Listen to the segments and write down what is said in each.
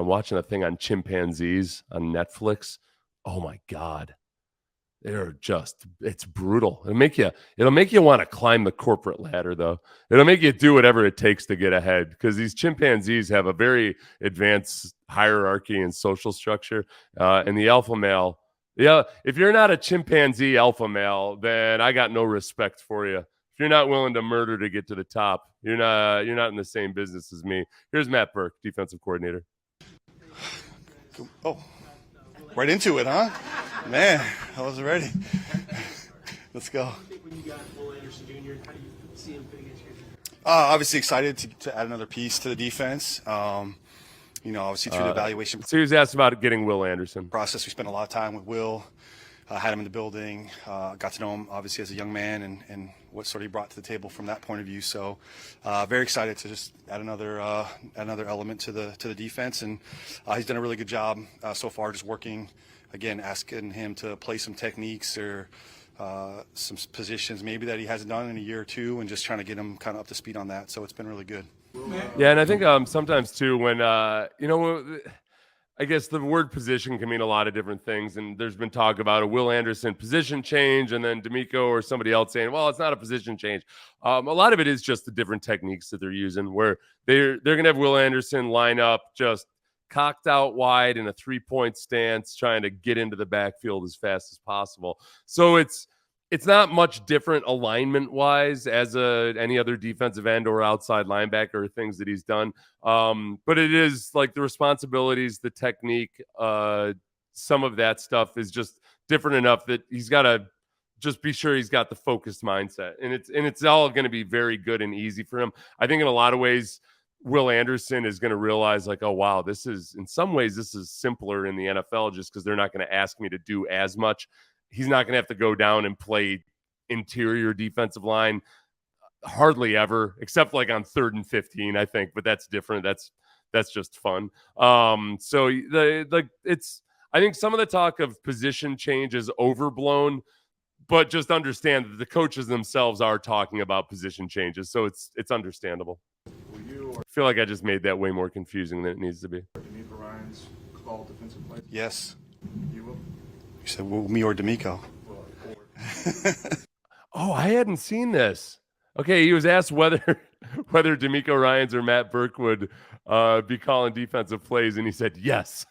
I'm watching a thing on chimpanzees on Netflix. Oh my God. It's brutal. It'll make you want to climb the corporate ladder, though. It'll make you do whatever it takes to get ahead, because these chimpanzees have a very advanced hierarchy and social structure. And the alpha male, yeah, if you're not a chimpanzee alpha male, then I got no respect for you. If you're not willing to murder to get to the top, you're not in the same business as me. Here's Matt Burke, defensive coordinator. Oh, right into it, huh? Man, I wasn't ready. Let's go. When you got Will Anderson Jr., how do you see him fitting into your team? Obviously excited to add another piece to the defense. Obviously through the evaluation So he was asked about getting Will Anderson. process, we spent a lot of time with Will. Had him in the building, got to know him obviously as a young man and what sort of he brought to the table from that point of view. So very excited to just add another element to the defense, and he's done a really good job so far, just working, again, asking him to play some techniques or some positions maybe that he hasn't done in a year or two, and just trying to get him kind of up to speed on that. So it's been really good. Yeah, and I think sometimes too when I guess the word position can mean a lot of different things, and there's been talk about a Will Anderson position change, and then D'Amico or somebody else saying, well, it's not a position change. A lot of it is just the different techniques that they're using, where they're going to have Will Anderson line up just cocked out wide in a 3-point stance, trying to get into the backfield as fast as possible. So it's not much different alignment-wise as any other defensive end or outside linebacker or things that he's done. But it is like the responsibilities, the technique, some of that stuff is just different enough that he's got to just be sure he's got the focused mindset. And it's all going to be very good and easy for him. I think in a lot of ways, Will Anderson is going to realize like, oh, wow, this is simpler in the NFL just because they're not going to ask me to do as much. He's not going to have to go down and play interior defensive line hardly ever, except like on 3rd and 15, I think. But that's different. That's just fun. I think some of the talk of position change is overblown, but just understand that the coaches themselves are talking about position changes, so it's understandable. I feel like I just made that way more confusing than it needs to be. D'Amico Ryan's called defensive plays. Yes. You will. You said me or D'Amico? Oh, I hadn't seen this. Okay, he was asked whether D'Amico Ryans or Matt Burke would be calling defensive plays, and he said yes.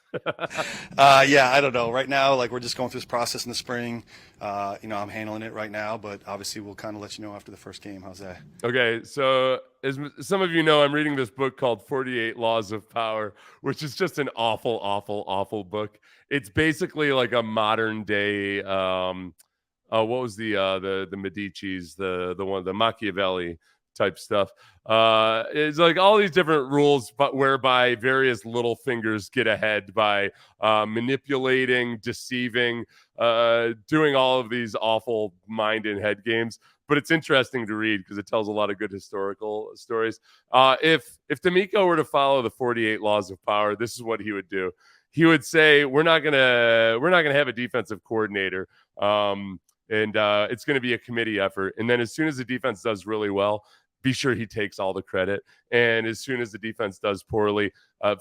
Yeah, I don't know. Right now, like, we're just going through this process in the spring. I'm handling it right now, but obviously we'll kind of let you know after the first game. How's that? Okay, so as some of you know, I'm reading this book called 48 Laws of Power, which is just an awful, awful, awful book. It's basically like a modern day what was the Medicis, the Machiavelli type stuff. It's like all these different rules, but whereby various little fingers get ahead by manipulating, deceiving, doing all of these awful mind and head games. But it's interesting to read because it tells a lot of good historical stories. If D'Amico were to follow the 48 Laws of Power, this is what he would do. He would say, we're not gonna have a defensive coordinator. And it's going to be a committee effort. And then as soon as the defense does really well, be sure he takes all the credit. And as soon as the defense does poorly,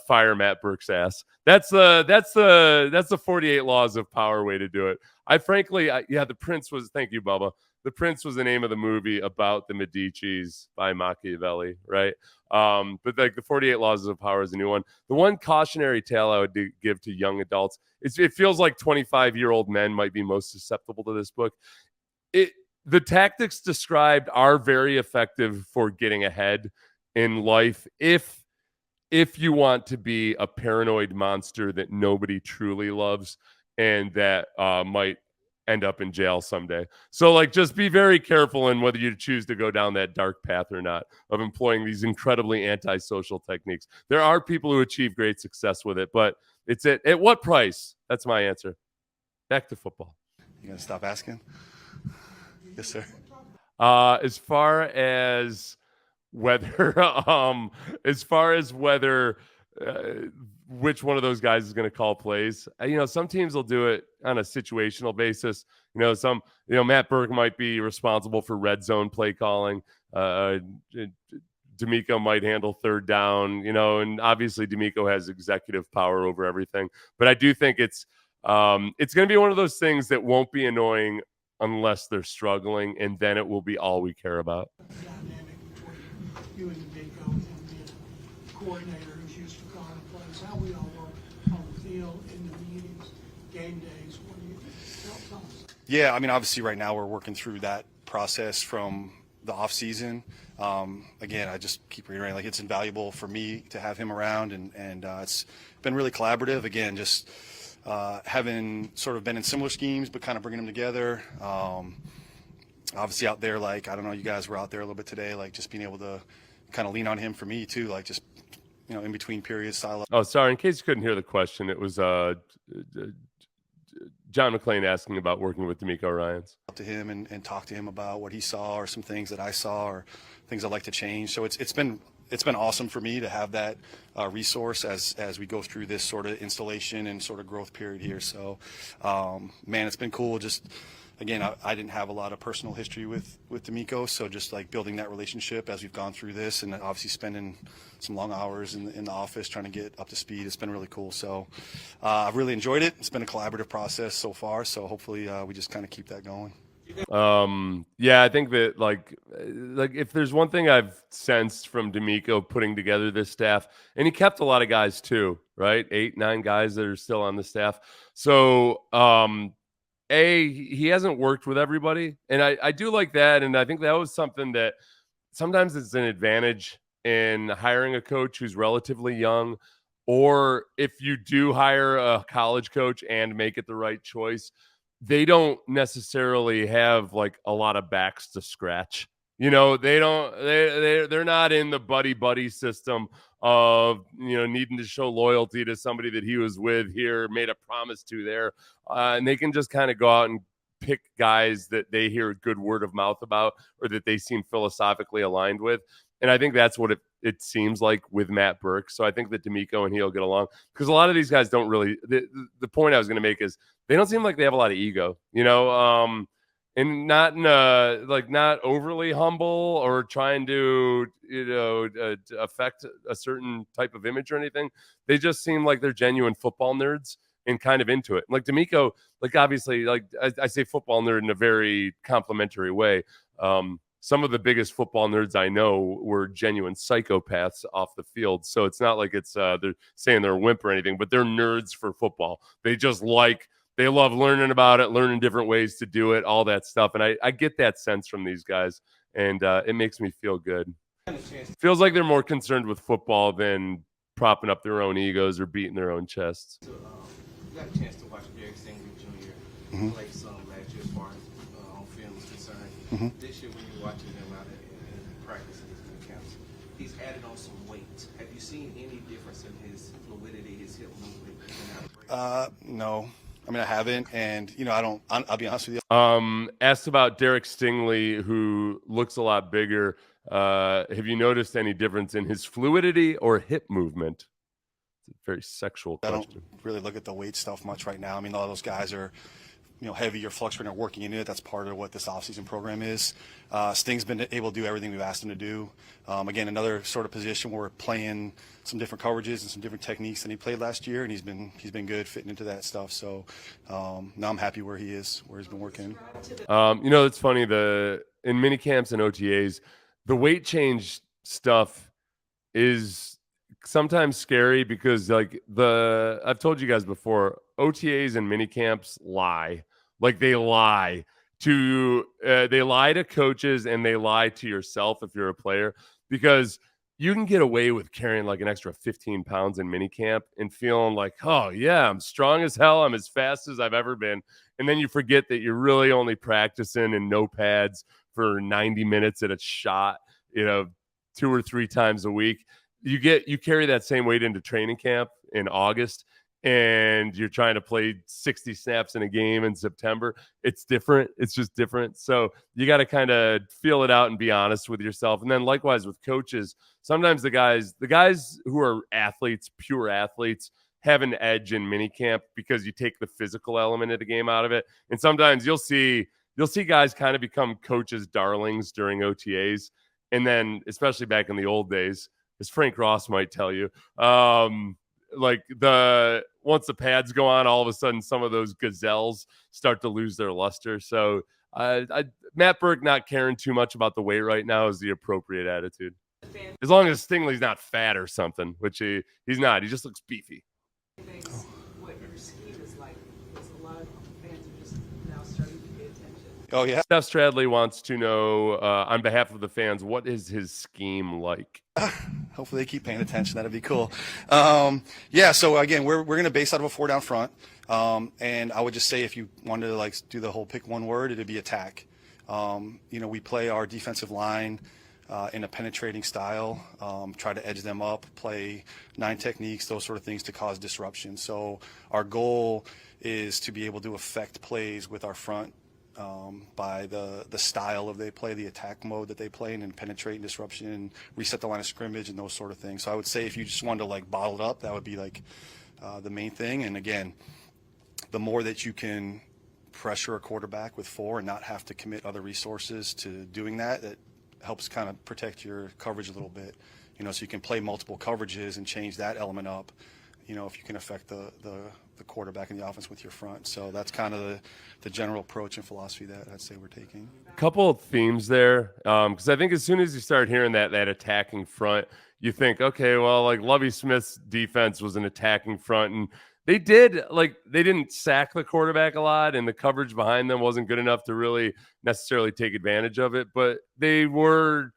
fire Matt Burke's ass. That's the 48 Laws of Power way to do it. The Prince was, thank you, Bubba. The Prince was the name of the movie about the Medicis by Machiavelli, right? But like the 48 Laws of Power is a new one. The one cautionary tale I would give to young adults is it feels like 25-year-old men might be most susceptible to this book. The tactics described are very effective for getting ahead in life if you want to be a paranoid monster that nobody truly loves and that might end up in jail someday. So like, just be very careful in whether you choose to go down that dark path or not of employing these incredibly antisocial techniques. There are people who achieve great success with it, but it's at what price? That's my answer. Back to football. You gonna stop asking? Yes, sir. As far as whether which one of those guys is going to call plays. Some teams will do it on a situational basis. Matt Burke might be responsible for red zone play calling. D'Amico might handle third down, and obviously D'Amico has executive power over everything. But I do think it's going to be one of those things that won't be annoying unless they're struggling, and then it will be all we care about. Dynamic between you and D'Amico and being a coordinator who's used to calling plays. How we all work on the field, in the meetings, game days. What do you tell us? Yeah, I mean, obviously right now we're working through that process from the off season. Again, I just keep reiterating, like, it's invaluable for me to have him around, and it's been really collaborative. Again, just having sort of been in similar schemes, but kind of bringing them together. Obviously out there, like, I don't know, you guys were out there a little bit today, like just being able to kind of lean on him for me too, like just, in between periods, style. Oh, sorry. In case you couldn't hear the question, it was John McClain asking about working with D'Amico Ryans. To him and talk to him about what he saw, or some things that I saw, or things I'd like to change. So it's been awesome for me to have that resource as we go through this sort of installation and sort of growth period here. So, man, it's been cool. Just, again, I didn't have a lot of personal history with D'Amico, so just like building that relationship as we've gone through this, and obviously spending some long hours in the office trying to get up to speed. It's been really cool. So I've really enjoyed it. It's been a collaborative process so far. So hopefully we just kind of keep that going. Yeah, I think that like if there's one thing I've sensed from D'Amico putting together this staff, and he kept a lot of guys too, right? 8, 9 guys that are still on the staff. So, he hasn't worked with everybody, and I do like that. And I think that was something that sometimes it's an advantage in hiring a coach who's relatively young, or if you do hire a college coach and make it the right choice, they don't necessarily have like a lot of backs to scratch. They're not in the buddy system of, needing to show loyalty to somebody that he was with here, made a promise to there. And they can just kind of go out and pick guys that they hear good word of mouth about, or that they seem philosophically aligned with. And I think that's what it seems like with Matt Burke. So I think that D'Amico and he'll get along, because a lot of these guys don't really, the point I was going to make is they don't seem like they have a lot of ego, and not in not overly humble or trying to, affect a certain type of image or anything. They just seem like they're genuine football nerds and kind of into it. Like D'Amico, like obviously, like I say football nerd in a very complimentary way. Some of the biggest football nerds I know were genuine psychopaths off the field. So it's not like it's they're saying they're a wimp or anything, but they're nerds for football. They love learning about it, learning different ways to do it, all that stuff. And I get that sense from these guys, and it makes me feel good. Feels like they're more concerned with football than propping up their own egos or beating their own chests. So, you got a chance to watch Derek Stingley Jr. play some last year as far as on film is concerned. This year, when you're watching him out in practice and his camps, he's added on some weight. Have you seen any difference in his fluidity, his hip movement? No. I mean, I haven't, and I'll be honest with you. Asked about Derek Stingley, who looks a lot bigger. Have you noticed any difference in his fluidity or hip movement? It's a very sexual question. I don't really look at the weight stuff much right now. I mean, a lot of those guys are, heavy or fluctuating or working into it. That's part of what this offseason program is. Sting's been able to do everything we've asked him to do. Again, another sort of position where we're playing some different coverages and some different techniques than he played last year, and he's been good fitting into that stuff. So now I'm happy where he is, where he's been working. It's funny, in mini camps and OTAs, the weight change stuff is sometimes scary, because I've told you guys before, OTAs and mini camps lie. Like they lie to coaches, and they lie to yourself if you're a player, because you can get away with carrying like an extra 15 pounds in minicamp and feeling like, oh yeah, I'm strong as hell, I'm as fast as I've ever been. And then you forget that you're really only practicing in no pads for 90 minutes at a shot, 2 or 3 times a week. You carry that same weight into training camp in August, and you're trying to play 60 snaps in a game in September. It's different. It's just different. So you got to kind of feel it out and be honest with yourself. And then likewise with coaches, sometimes the guys who are athletes, pure athletes, have an edge in minicamp because you take the physical element of the game out of it. And sometimes you'll see guys kind of become coaches' darlings during OTAs. And then, especially back in the old days, as Frank Ross might tell you, like once the pads go on, all of a sudden some of those gazelles start to lose their luster. So Matt Burke not caring too much about the weight right now is the appropriate attitude. As long as Stingley's not fat or something, which he's not. He just looks beefy. Thinks what your scheme is like, because a lot of fans are just now starting to pay attention. Oh yeah. Steph Stradley wants to know, on behalf of the fans, what is his scheme like? Hopefully they keep paying attention. That'd be cool. Yeah. So again, we're going to base out of a 4-down front. And I would just say, if you wanted to like do the whole pick one word, it'd be attack. We play our defensive line in a penetrating style, try to edge them up, play 9 techniques, those sort of things to cause disruption. So our goal is to be able to affect plays with our front by the style of they play, the attack mode that they play in, and penetrate and disruption and reset the line of scrimmage and those sort of things. So I would say if you just wanted to like bottle it up, that would be like the main thing. And again, the more that you can pressure a quarterback with 4 and not have to commit other resources to doing that, that helps kind of protect your coverage a little bit, so you can play multiple coverages and change that element up, if you can affect the quarterback and the offense with your front. So that's kind of the general approach and philosophy that I'd say we're taking. A couple of themes there, because I think as soon as you start hearing that attacking front, you think, okay, well, like Lovie Smith's defense was an attacking front, and they didn't sack the quarterback a lot, and the coverage behind them wasn't good enough to really necessarily take advantage of it. But they were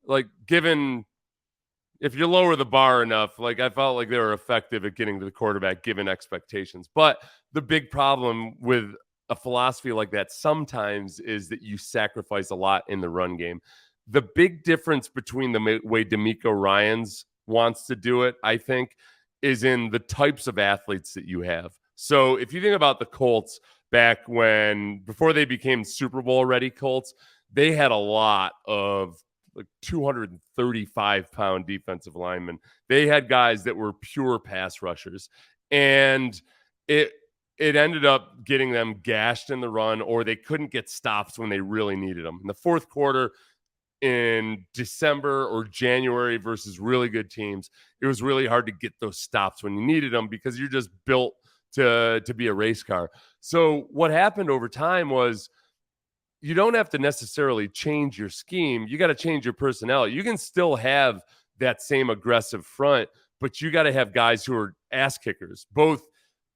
like given, if you lower the bar enough, like I felt like they were effective at getting to the quarterback given expectations. But the big problem with a philosophy like that sometimes is that you sacrifice a lot in the run game. The big difference between the way D'Amico Ryans wants to do it, I think, is in the types of athletes that you have. So if you think about the Colts back before they became Super Bowl ready Colts, they had a lot of like 235-pound defensive linemen. They had guys that were pure pass rushers, and it ended up getting them gashed in the run, or they couldn't get stops when they really needed them. In the fourth quarter, in December or January versus really good teams, it was really hard to get those stops when you needed them because you're just built to be a race car. So what happened over time was you don't have to necessarily change your scheme. You got to change your personnel. You can still have that same aggressive front, but you got to have guys who are ass kickers, both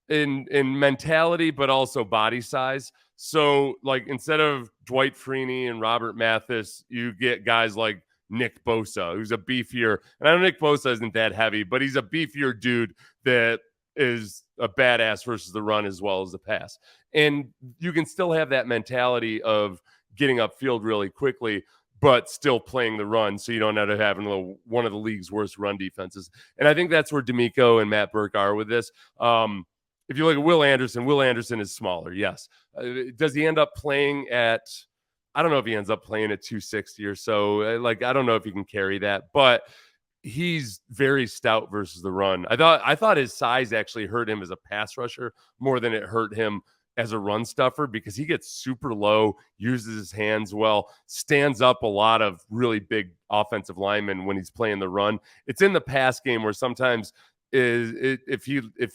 in mentality, but also body size. So like instead of Dwight Freeney and Robert Mathis, you get guys like Nick Bosa, who's a beefier. And I know Nick Bosa isn't that heavy, but he's a beefier dude that is a badass versus the run as well as the pass. And you can still have that mentality of getting upfield really quickly, but still playing the run, so you don't end up having one of the league's worst run defenses. And I think that's where D'Amico and Matt Burke are with this. If you look at Will Anderson is smaller, yes. Does he end up playing at, I don't know if he ends up playing at 260 or so. I don't know if he can carry that, but he's very stout versus the run. I thought his size actually hurt him as a pass rusher more than it hurt him as a run stuffer, because he gets super low, uses his hands well, stands up a lot of really big offensive linemen when he's playing the run. It's in the pass game where sometimes if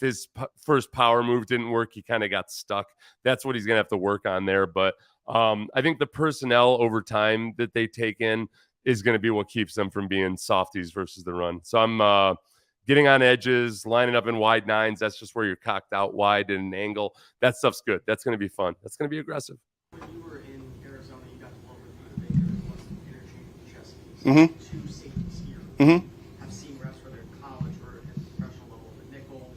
his first power move didn't work, he kind of got stuck. That's what he's going to have to work on there. But I think the personnel over time that they take in is going to be what keeps them from being softies versus the run. So I'm getting on edges, lining up in wide nines. That's just where you're cocked out wide in an angle. That stuff's good. That's going to be fun. That's going to be aggressive. When you were in Arizona, you got to work with Peter Baker and wasn't interchanging chess keys. Two safeties here. I've seen reps, whether in college or at the professional level, the nickel,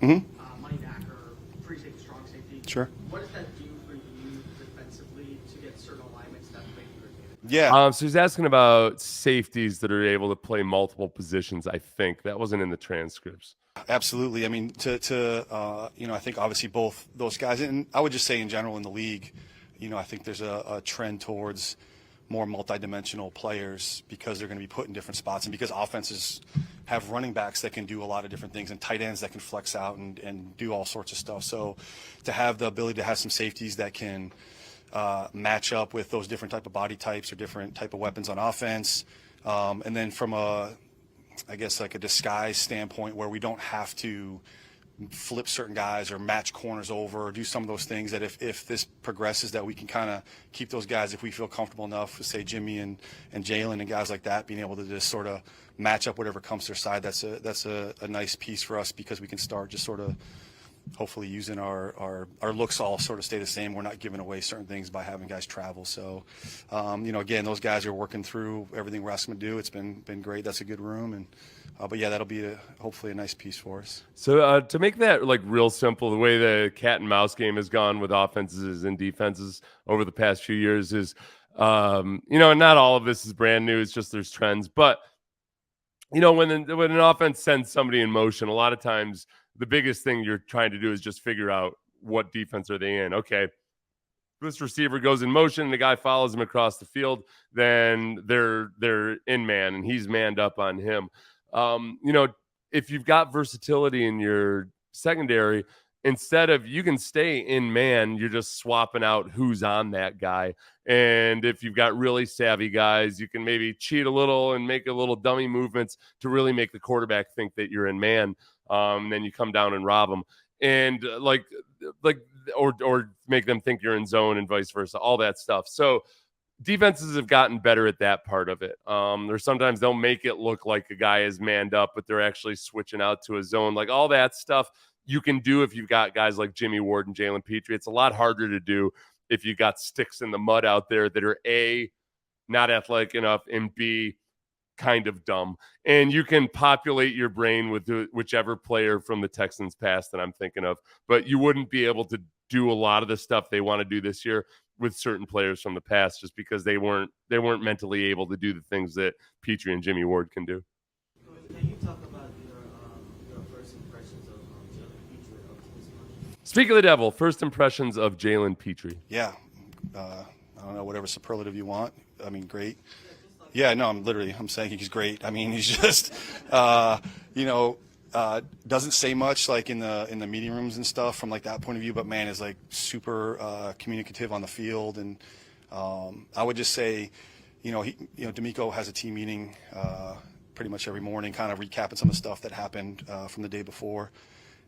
money backer, free safety, strong safety. Sure. What does that do for you defensively to get certain alignments that make you retain it? Yeah. So he's asking about safeties that are able to play multiple positions. I think that wasn't in the transcripts. Absolutely. I mean, I think obviously both those guys, and I would just say in general in the league, I think there's a trend towards more multidimensional players because they're going to be put in different spots, and because offenses have running backs that can do a lot of different things and tight ends that can flex out and do all sorts of stuff. So to have the ability to have some safeties that can match up with those different type of body types or different type of weapons on offense, And then from a disguise standpoint where we don't have to flip certain guys or match corners over or do some of those things, that if this progresses, that we can kind of keep those guys, if we feel comfortable enough, say Jimmy and Jalen and guys like that, being able to just sort of match up whatever comes to their side. That's a nice piece for us, because we can start just sort of hopefully using our looks all sort of stay the same. We're not giving away certain things by having guys travel. So, again, those guys are working through everything we're asking them to do. It's been great. That's a good room. And but yeah, that'll be hopefully a nice piece for us. So to make that like real simple, the way the cat and mouse game has gone with offenses and defenses over the past few years is, not all of this is brand new. It's just there's trends. But when an offense sends somebody in motion, a lot of times the biggest thing you're trying to do is just figure out what defense are they in. Okay, this receiver goes in motion and the guy follows him across the field, then they're in man and he's manned up on him. If you've got versatility in your secondary, instead of you can stay in man, you're just swapping out who's on that guy. And if you've got really savvy guys, you can maybe cheat a little and make a little dummy movements to really make the quarterback think that you're in man. Then you come down and rob them, and or make them think you're in zone and vice versa, all that stuff. So defenses have gotten better at that part of it. Or sometimes they'll make it look like a guy is manned up, but they're actually switching out to a zone. Like all that stuff you can do if you've got guys like Jimmy Ward and Jalen Petrie. It's a lot harder to do if you got sticks in the mud out there that are A, not athletic enough, and B, kind of dumb. And you can populate your brain with whichever player from the Texans past that I'm thinking of, but you wouldn't be able to do a lot of the stuff they want to do this year with certain players from the past, just because they weren't mentally able to do the things that Petrie and Jimmy Ward can do. Can you talk about your first impressions of Jalen Petrie up to this point? Speak of the devil, first impressions of Jalen Petrie. Yeah, I don't know, whatever superlative you want. I mean, great. Yeah, no, I'm saying he's great. I mean, he's just, doesn't say much like in the meeting rooms and stuff from like that point of view, but man is like super communicative on the field. And I would just say, D'Amico has a team meeting pretty much every morning, kind of recapping some of the stuff that happened from the day before.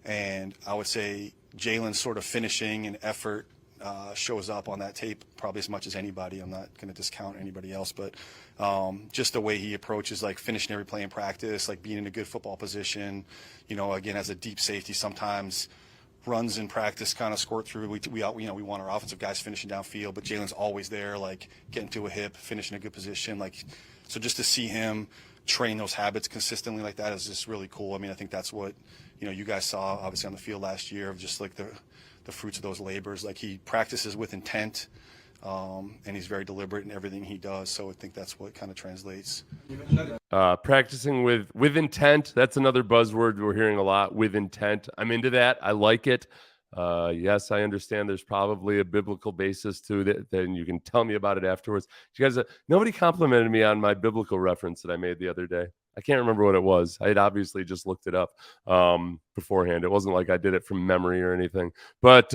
And I would say Jalen's sort of finishing and effort shows up on that tape probably as much as anybody. I'm not going to discount anybody else, but just the way he approaches like finishing every play in practice, like being in a good football position, again, as a deep safety, sometimes runs in practice kind of squirt through. We want our offensive guys finishing downfield, but Jalen's always there, like getting to a hip, finishing a good position. Like, so just to see him train those habits consistently like that is just really cool. I mean, I think that's what, you guys saw obviously on the field last year, of just like the fruits of those labors. Like he practices with intent, and he's very deliberate in everything he does. So I think that's what kind of translates. Practicing with intent. That's another buzzword we're hearing a lot, with intent. I'm into that. I like it. Yes, I understand there's probably a biblical basis to it. Then you can tell me about it afterwards. You guys, nobody complimented me on my biblical reference that I made the other day. I can't remember what it was. I had obviously just looked it up beforehand. It wasn't like I did it from memory or anything. But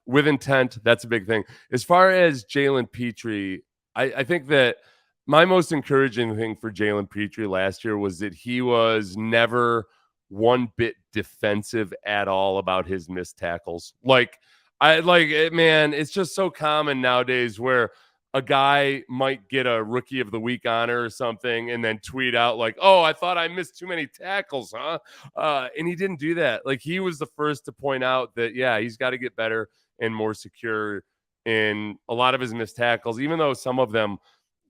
with intent, that's a big thing. As far as Jalen Petrie, I think that my most encouraging thing for Jalen Petrie last year was that he was never one bit defensive at all about his missed tackles. Man, it's just so common nowadays where a guy might get a rookie of the week honor or something and then tweet out like, "Oh, I thought I missed too many tackles, huh?" And he didn't do that. Like, he was the first to point out that, yeah, he's got to get better and more secure in a lot of his missed tackles, even though some of them,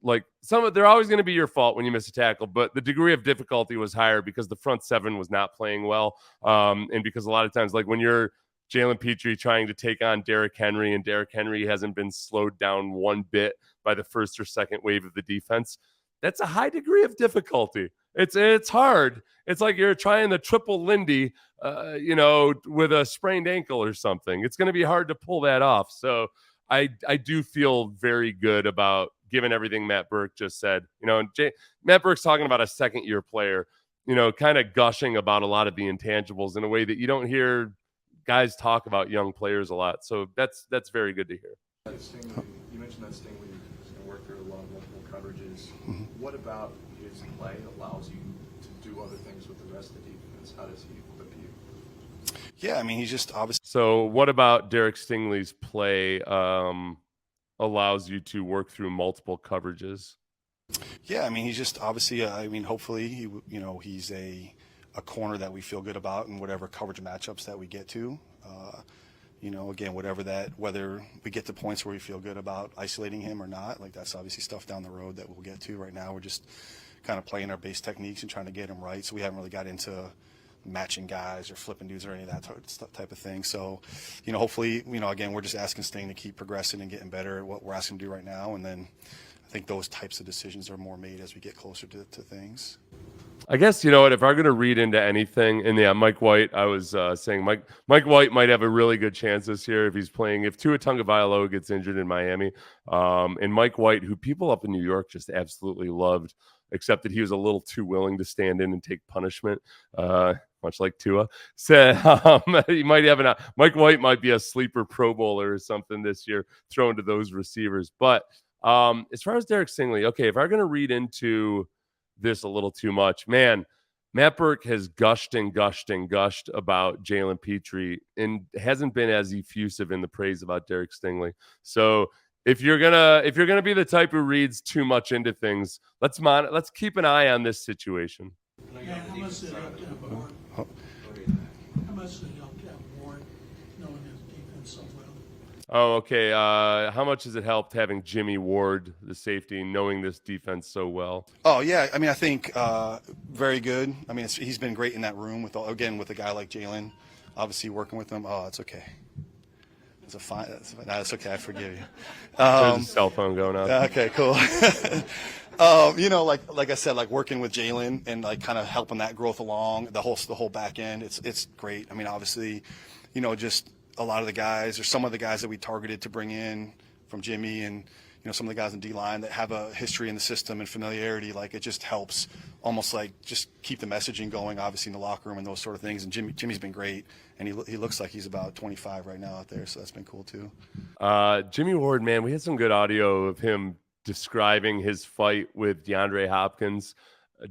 they're always going to be your fault when you miss a tackle, but the degree of difficulty was higher because the front seven was not playing well. And because a lot of times, like when you're Jalen Petrie trying to take on Derrick Henry, and Derrick Henry hasn't been slowed down one bit by the first or second wave of the defense, that's a high degree of difficulty. It's hard. It's like you're trying the triple Lindy, with a sprained ankle or something. It's going to be hard to pull that off. So I do feel very good about, given everything Matt Burke just said. Matt Burke's talking about a second-year player, kind of gushing about a lot of the intangibles in a way that you don't hear guys talk about young players a lot. So that's very good to hear. You mentioned that Stingley is going to work through a lot of multiple coverages. Mm-hmm. What about his play allows you to do other things with the rest of the defense? How does he equip you? Yeah, I mean, he's just obviously. So what about Derek Stingley's play allows you to work through multiple coverages? Yeah, I mean, he's just obviously. I mean, hopefully, he's a corner that we feel good about in whatever coverage matchups that we get to. Again, whether we get to points where we feel good about isolating him or not, like that's obviously stuff down the road that we'll get to. Right now, we're just kind of playing our base techniques and trying to get him right. So we haven't really got into matching guys or flipping dudes or any of that type of thing. So, hopefully, again, we're just asking Sting to keep progressing and getting better at what we're asking him to do right now. And then I think those types of decisions are more made as we get closer to things. I guess, you know what, if I'm going to read into anything, and yeah, Mike White, I was saying Mike White might have a really good chance this year if he's playing, if Tua Tagovailoa gets injured in Miami. And Mike White, who people up in New York just absolutely loved, except that he was a little too willing to stand in and take punishment, much like Tua. Said he might have Mike White might be a sleeper Pro Bowler or something this year, thrown to those receivers. But as far as Derek Stingley, okay, if I'm going to read into this a little too much, man, Matt Burke has gushed and gushed and gushed about Jalen Petrie and hasn't been as effusive in the praise about Derek Stingley. So if you're gonna be the type who reads too much into things, let's keep an eye on this situation. Yeah, how much did it help to have Ward? How much did it help to have Ward knowing his defense so well? Oh, okay. How much has it helped having Jimmy Ward, the safety, knowing this defense so well? Oh, yeah. I mean, I think very good. I mean, he's been great in that room with a guy like Jalen, obviously working with him. Oh, it's okay. It's it's okay. I forgive you. There's a cell phone going on. Okay, cool. Like I said, like working with Jalen and like kind of helping that growth along, the whole back end. It's great. I mean, obviously, just a lot of the guys or some of the guys that we targeted to bring in from Jimmy and some of the guys in D-line that have a history in the system and familiarity, like it just helps almost like just keep the messaging going, obviously in the locker room and those sort of things. And Jimmy's been great, and he looks like he's about 25 right now out there, so that's been cool too. Jimmy Ward, man, we had some good audio of him describing his fight with DeAndre Hopkins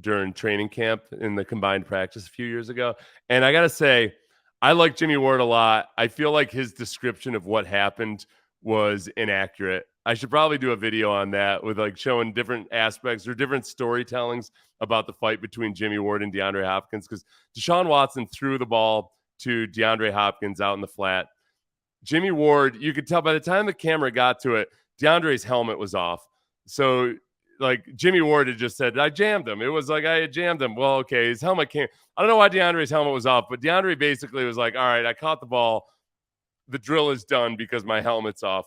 during training camp in the combined practice a few years ago. And I got to say, I like Jimmy Ward a lot. I feel like his description of what happened was inaccurate. I should probably do a video on that with like showing different aspects or different storytellings about the fight between Jimmy Ward and DeAndre Hopkins, because Deshaun Watson threw the ball to DeAndre Hopkins out in the flat. Jimmy Ward, you could tell by the time the camera got to it, DeAndre's helmet was off. So like Jimmy Ward had just said, I jammed him. It was like I had jammed him. Well, okay, his helmet came. I don't know why DeAndre's helmet was off, but DeAndre basically was like, all right, I caught the ball. The drill is done because my helmet's off.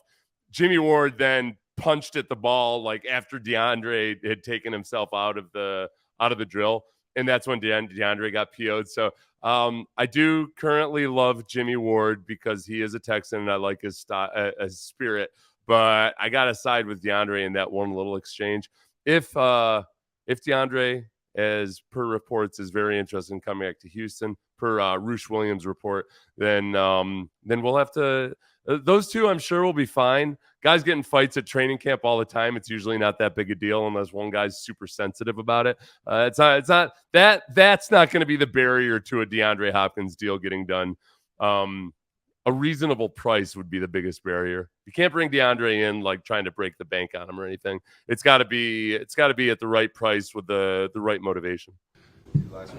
Jimmy Ward then punched at the ball like after DeAndre had taken himself out of the drill, and that's when DeAndre got PO'd. So I do currently love Jimmy Ward because he is a Texan and I like his spirit. But I got to side with DeAndre in that one little exchange. If DeAndre, as per reports, is very interested in coming back to Houston, per Roosh Williams' report, then we'll have to. Those two, I'm sure, will be fine. Guys get in fights at training camp all the time. It's usually not that big a deal unless one guy's super sensitive about it. It's not that's not going to be the barrier to a DeAndre Hopkins deal getting done. A reasonable price would be the biggest barrier. You can't bring DeAndre in like trying to break the bank on him or anything. It's got to be at the right price with the right motivation. Last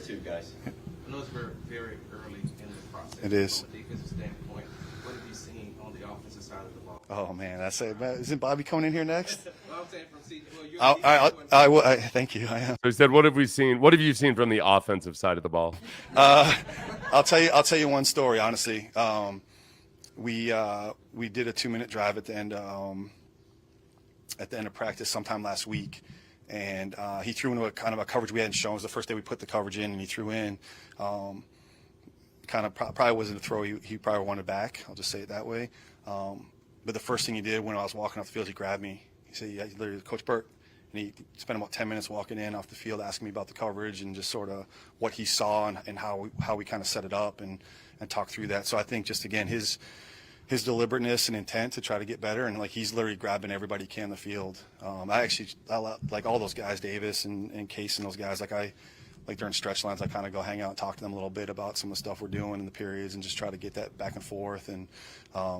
two guys. I know it's very, very early in the process. It is. From a defensive standpoint, what have you seen on the offensive side of the ball? Oh man, that's it. Isn't Bobby coming in here next? Well, I'm saying from Thank you. I am. So he said, "What have we seen? What have you seen from the offensive side of the ball?" I'll tell you one story. Honestly, we did a 2-minute drive at the end of practice sometime last week, and he threw into a kind of a coverage we hadn't shown. It was the first day we put the coverage in, and he threw in. Kind of probably wasn't a throw he probably wanted back. I'll just say it that way. But the first thing he did when I was walking off the field, he grabbed me. He said, "Yeah, literally, Coach Burke." And he spent about 10 minutes walking in off the field asking me about the coverage and just sort of what he saw and how we kind of set it up and talk through that. So I think just, again, his his deliberateness and intent to try to get better, and like he's literally grabbing everybody he can in the field. I like all those guys, Davis and Case and those guys. Like during stretch lines, I kind of go hang out and talk to them a little bit about some of the stuff we're doing in the periods and just try to get that back and forth. And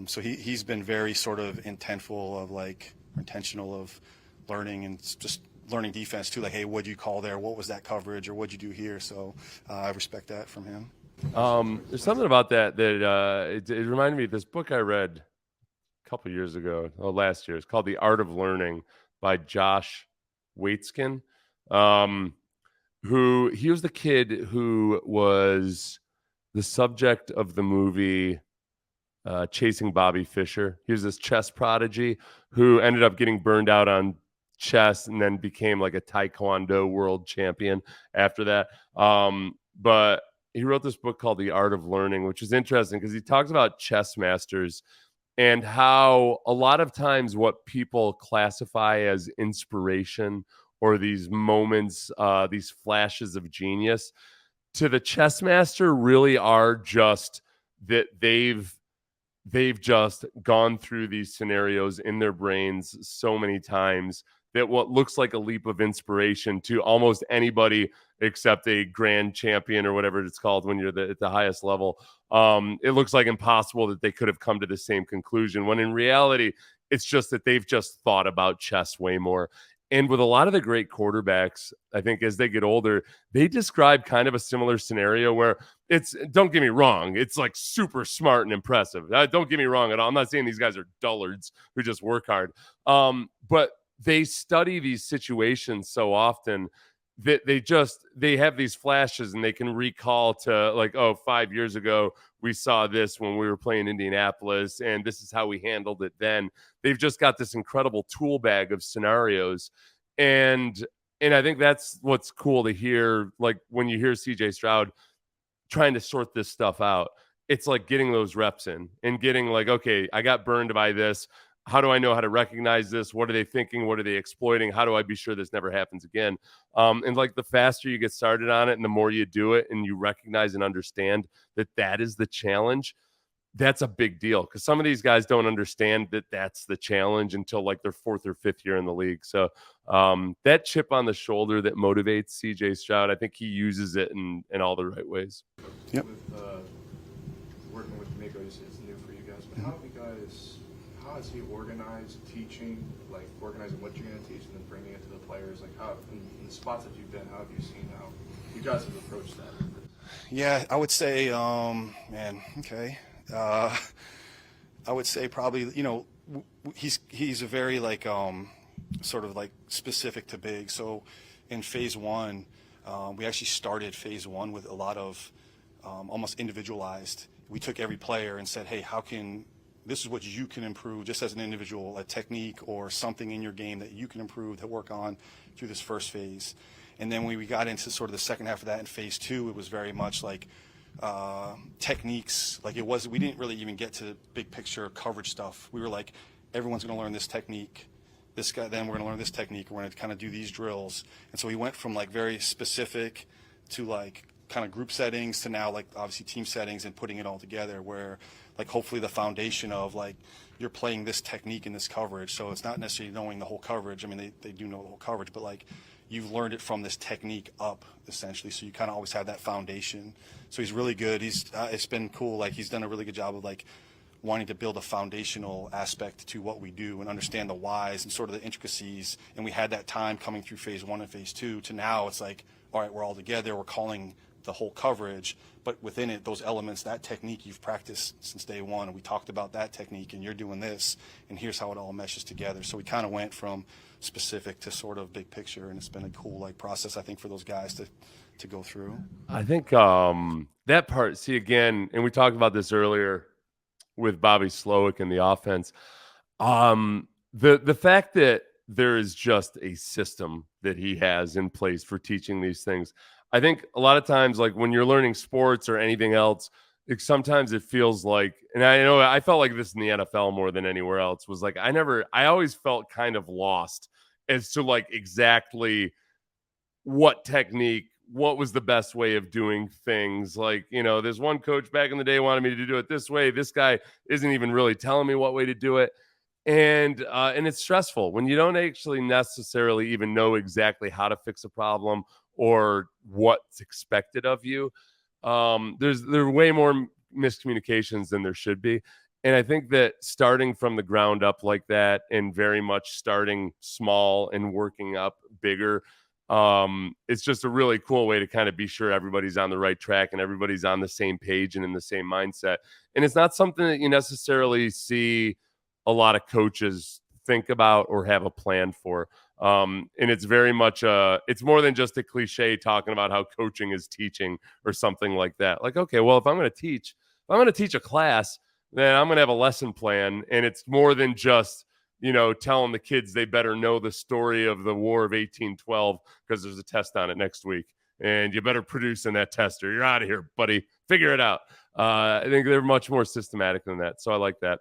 so he's been very sort of intentional of learning and just learning defense too. Like, hey, what'd you call there? What was that coverage, or what'd you do here? So I respect that from him. There's something about that it reminded me of this book I read a couple years ago, last year. It's called The Art of Learning by Josh Waitzkin. Who he was the kid who was the subject of the movie Chasing Bobby Fischer. He was this chess prodigy who ended up getting burned out on chess and then became like a Taekwondo world champion after that. But he wrote this book called The Art of Learning, which is interesting because he talks about chess masters and how a lot of times what people classify as inspiration or these moments, these flashes of genius, to the chess master really are just that they've just gone through these scenarios in their brains so many times that what looks like a leap of inspiration to almost anybody except a grand champion or whatever it's called when you're at the highest level, it looks like impossible that they could have come to the same conclusion, when in reality, it's just that they've just thought about chess way more. And with a lot of the great quarterbacks, I think as they get older, they describe kind of a similar scenario where don't get me wrong, it's like super smart and impressive. Don't get me wrong at all. I'm not saying these guys are dullards who just work hard. But they study these situations so often that they have these flashes and they can recall to like, 5 years ago, we saw this when we were playing Indianapolis and this is how we handled it then. They've just got this incredible tool bag of scenarios. And I think that's what's cool to hear. Like when you hear CJ Stroud trying to sort this stuff out, it's like getting those reps in and getting like, okay, I got burned by this. How do I know how to recognize this? What are they thinking? What are they exploiting? How do I be sure this never happens again? And like the faster you get started on it and the more you do it and you recognize and understand that is the challenge, that's a big deal, because some of these guys don't understand that that's the challenge until like their fourth or fifth year in the league. So that chip on the shoulder that motivates CJ Stroud, I think he uses it in all the right ways. Yep. With working with Miko is new for you guys, but how has he organized teaching, like organizing what you're going to teach and then bringing it to the players? Like how, in the spots that you've been, how have you seen how you guys have approached that? Yeah, I would say, I would say probably, he's a very like sort of like specific to big. So in phase one, we actually started phase one with a lot of almost individualized. We took every player and said, hey, this is what you can improve just as an individual, a technique or something in your game that you can improve, to work on through this first phase. And then when we got into sort of the second half of that in phase two, it was very much like techniques. Like we didn't really even get to big picture coverage stuff. We were like, everyone's going to learn this technique. This guy, then we're going to learn this technique. We're going to kind of do these drills. And so we went from like very specific to like kind of group settings to now like obviously team settings and putting it all together, where like hopefully the foundation of like you're playing this technique in this coverage. So it's not necessarily knowing the whole coverage. I mean, they do know the whole coverage, but like you've learned it from this technique up essentially. So you kind of always have that foundation. So he's really good. It's been cool. Like he's done a really good job of like wanting to build a foundational aspect to what we do and understand the whys and sort of the intricacies. And we had that time coming through phase one and phase two to now it's like, all right, we're all together. We're calling the whole coverage, but within it, those elements, that technique you've practiced since day one, and we talked about that technique, and you're doing this, and here's how it all meshes together. So we kind of went from specific to sort of big picture, and it's been a cool like process, I think, for those guys to go through. I think that part, see again, and we talked about this earlier with Bobby Slowick and the offense. The fact that there is just a system that he has in place for teaching these things. I think a lot of times, like when you're learning sports or anything else, sometimes it feels like, and I know I felt like this in the NFL more than anywhere else, was like I always felt kind of lost as to like exactly what technique what was the best way of doing things. Like, there's one coach back in the day wanted me to do it this way. This guy isn't even really telling me what way to do it. And it's stressful when you don't actually necessarily even know exactly how to fix a problem or what's expected of you. There are way more miscommunications than there should be. And I think that starting from the ground up like that, and very much starting small and working up bigger, it's just a really cool way to kind of be sure everybody's on the right track and everybody's on the same page and in the same mindset. And it's not something that you necessarily see a lot of coaches think about or have a plan for. And it's very much it's more than just a cliche talking about how coaching is teaching or something like that. Like, okay, well, if I'm going to teach a class, then I'm going to have a lesson plan. And it's more than just, telling the kids they better know the story of the War of 1812 because there's a test on it next week. And you better produce in that test or you're out of here, buddy. Figure it out. I think they're much more systematic than that. So I like that.